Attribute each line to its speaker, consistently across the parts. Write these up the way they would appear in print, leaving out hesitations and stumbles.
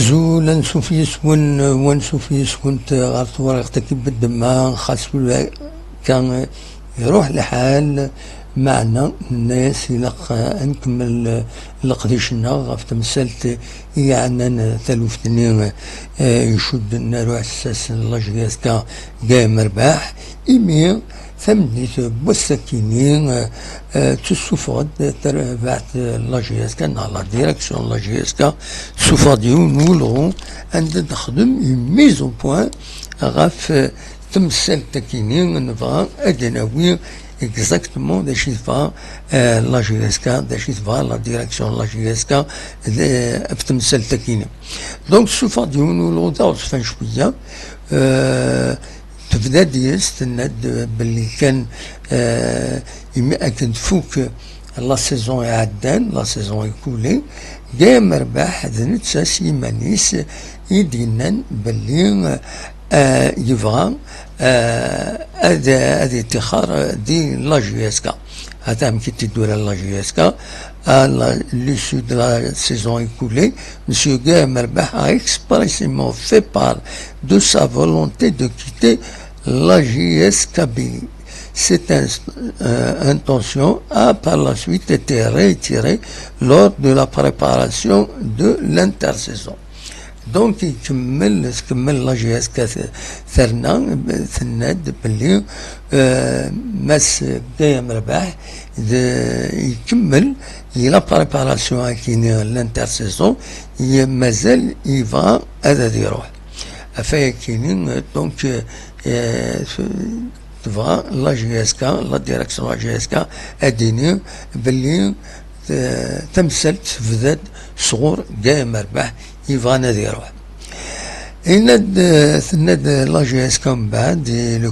Speaker 1: أزول نشوف يسون ونشوف يسون غارت ورقتك بالدماغ خاص كان يروح لحال معنا الناس يلق نكمل لقديشنا غاف تمثلت يعني ثلوثني يشد نروح اساس لاجياس كا جاي مرباح إيمي ثمنيت بوسكينين تسوفاد تبعت لاجياس كا لا ديريكسيون لاجياس كا سوفاديو نولو عند تخدم ميزو بوان غاف تمثلت كينين نبغى أدناوي exactement de chez la GSK, de chez la direction de la GSK, بتمثل تكيني. Donc سوف ديون الوضع فين شوية تبدا ديس تند باللي كان يمكن فوق لا سيزون عدان لا سيزون يكولي جاي مرباح ذنت ساسي مانيس يدينا باللي يبغى هذا اتخار دي لا جي اس كا هذا مكي تدور لا جي اس كا لو سود لا سيزون écoulée monsieur Guy Merbach a expressément fait part de sa volonté de quitter la JSKB. Cette intention a par la suite été réitérée lors de la préparation de l'intersaison. دونك يكمل لا جي اس كا ثرنا ثناد باللي ماس جاي مرباح يكمل لا بريباراسيون كاين لانتر سيزون مازال يبغى هذا يروح افايا كاينين دونك تبغى لا جي اس كا لا ديريكسيون لا جي اس كا اديني باللي تمثلت في صغور جاي مرباح يبغى نادي يروح. ثند لا جي اس كام بعد لو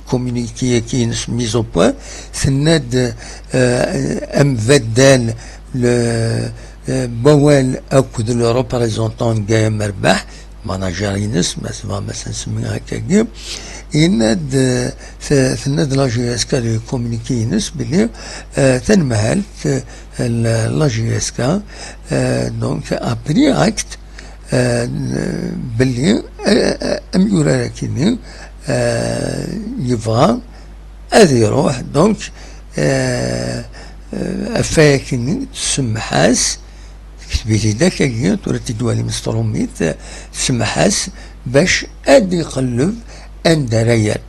Speaker 1: كومونيكي كاينش ميزو بوان ثند ام فدال بوال اكد لو ريبريزونطون جاي مرباح ماناجيرينس مثلا نسميها هكاكي يند ثند لا جي اس كا لو كومونيكي نس بلي تنمهلت لا جي اس كا دونك ابري اكت باللي ام يورا كيني يبغى هذا يروح دونك افاكني تسمحاس كتبيلي داك هي تورتي دوالي مستروميت تسمحاس باش ادي يقلب عند ريال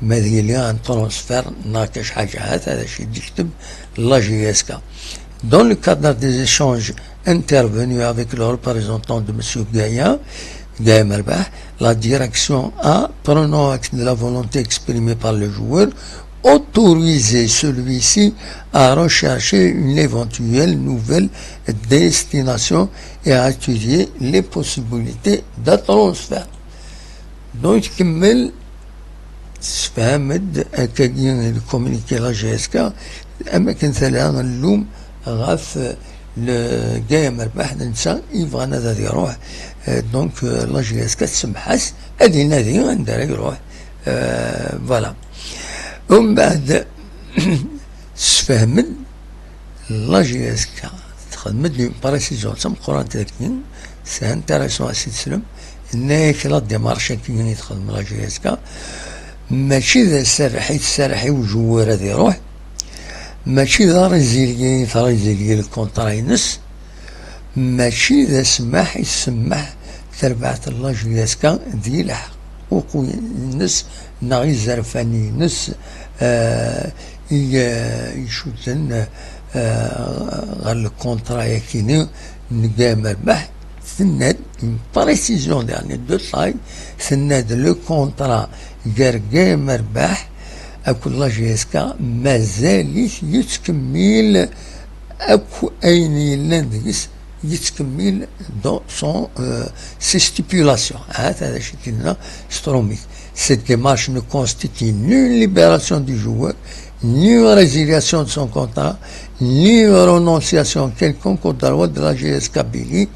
Speaker 1: ماذا لي ان ترانسفير ناقش حاجه هذا الشيء يكتب لا جي اس كا. Dans le cadre des échanges intervenus avec le représentant de M. Gaïa Merbach, la direction a, prenant acte de la volonté exprimée par le joueur, autorisé celui-ci à rechercher une éventuelle nouvelle destination et à étudier les possibilités de transfert. Donc, كمل فهمت كاين الكومونيكي لا جي اس كا اماكن ثلاثه اللوم غاف جاي مرباح ننسى يبغى هذا يروح دونك لا جي اس كا تسمحس هذه نادي عندها يروح فوالا ومن بعد فهمت لا جي اس كا تخدمت لي باراسيزون سم قران تاكين سي انتريسون اسي تسلم ناك لا ديمارشا كي يتخدم لا جي اس كا ماشي ذا السرحي وجوار هذا يروح ماشي ذا ريزيليي الكونترا ينس ماشي ذا سماح يسمح تربعت الله جي اس كا ديال حقوق الناس ناغي زرفاني نس يشوتن غير الكونترا يكيني نقا مربح ثناد une précision dernier détail ثناد لو كونترا جرجا مربح اكو لا جي اس كا مازال يتكمل اكو اين لانديس يتكمل دون سون سي ستيبولاسيون هذا الشيء كنا ستروميك cette démarche ne constitue ni une libération du joueur ni une résiliation de son contrat ni une renonciation quelconque au droit de la GSK Billy.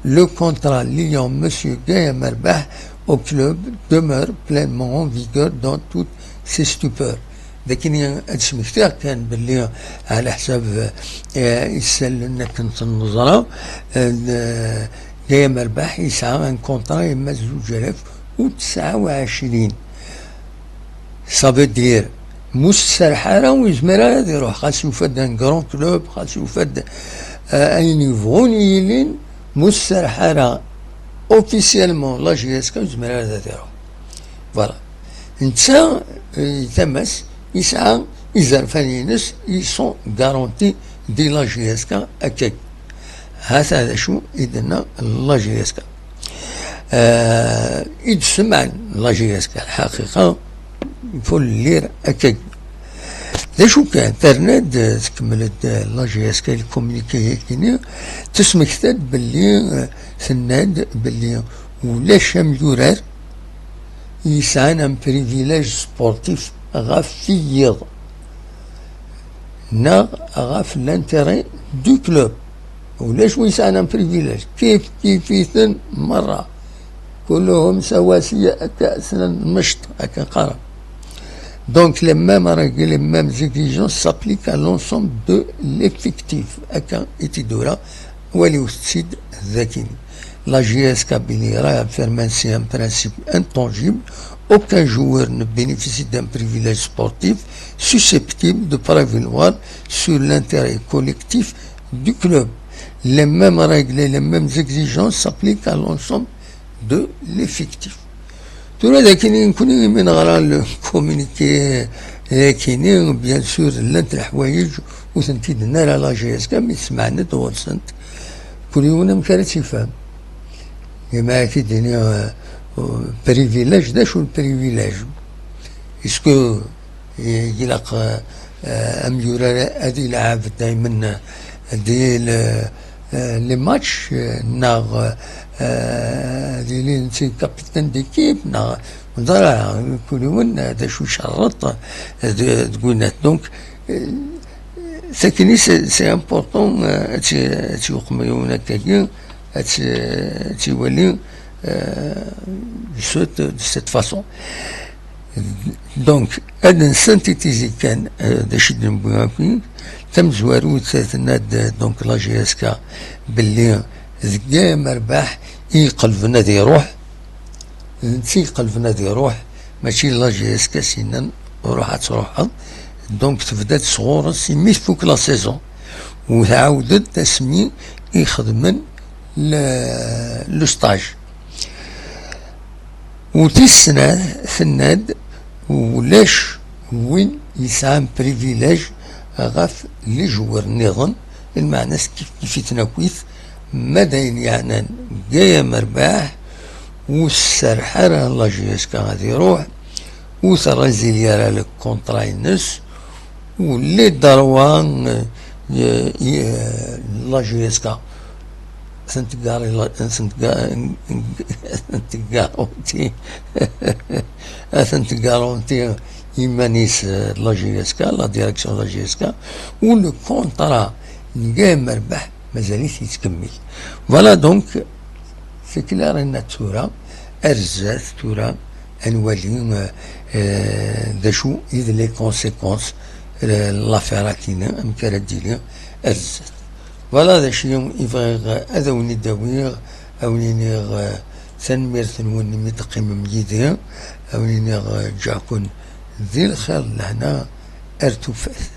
Speaker 1: Le contrat liant M. Gaïa Merbach au club demeure pleinement en vigueur dans toutes ses stupeurs. لكن أتسمكتها كان باللي على حساب يسال انك كنت النظرة جاي مربح يسعى ان كونترا يما 2029. صافي دير مسترحالة ويزمر هذا يروح خاص يفد ان كرون كلوب خاص يفد اي نيفو يلين مسترحالة اوفيسيالمون لا جي اس كا يزمر هذا يروح فوالا. نتا يتمس يسعى يزرفان ينس يسون غارونتي دي لا جي اس كا اكاك. هذا شو إذن لا جي اس كا يتسمع لا جي اس كا الحقيقة فول لير أكاك. ذا شو كان ترناد تكملت لا جي اس كا الكومينيكي كيني تسمكتات باللي ثناد باللي ولاش ميورار يسعى ان بريفيلاج سبورتيف غاف فيض نا غاف لانتيري دو كلوب. ولاش ويسعى ان بريفيلاج كيفيثن مرة كلهم سواسية أكا أسنا مشط أكا قرب. دونك les mêmes règles, les mêmes exigences s'appliquent à l'ensemble de l'effectif. أكا إتدورا ولي وستسيد ذاكيني. La GSK Bilira affirme ainsi un principe intangible. Aucun joueur ne bénéficie d'un privilège sportif susceptible de prévaloir sur l'intérêt collectif du club. Les mêmes règles et les mêmes exigences s'appliquent à l'ensemble de l'effectif. ترى لكن كوني من غرا الكومينيكي كاينين بيان سور لانت الحوايج وثنتي دنا لا جي اس كا سمعنا توصلت كل يوم كانت يفهم كما كيديني بريفيلاج دا شو البريفيلاج اسكو يلق اميورا هذه لعب دائما دي لي ماتش ناغ هذه اللي انت كابتن ديكيب ناغ نظرا كل يوم هذا شو شرط تقول دونك ساكني سي امبورطون تيقوم هكاكيا تيولي de cette façon. Donc, هذا سانتيتيزي كان هذا شد نبغيها فيه تم زوارو تناد دونك لا جي اس كا باللي ذكا مرباح يقلب نادي يروح تيقلب نادي يروح ماشي لا جي اس كا سينان روح تروح دونك تبدا صغور سيميت فوق لا سيزون وتعاودت تسمي يخدمن لو ستاج وتسنى ثناد ولاش وين يسعى بريفيلاج غاف لي جوار نظن المعنى كيف يتناكويث مدين يعني جاية مرباح والسرحة راه لا جي اس كا غادي يروح وثرازيليا راه لك كونطرا ينس ولي دروان لا جي اس كا garanti يمانيس لا جي اس كا لا ديريكسيون لا جي اس كا ولو كونطرا نلقاه مربح مازاليت يتكمل. فوالا دونك سي كلار ان تورا ارزات تورا انوالي دا شو اذ لي كونسيكونس لافير كينا امكارا ديلي ارزات. فوالا هذا الشيء يبغي هذا وني داويغ أوني تنمير ثنوني متقيم مجيدها أوني جاكون ذي الخير لهنا أرتفاث.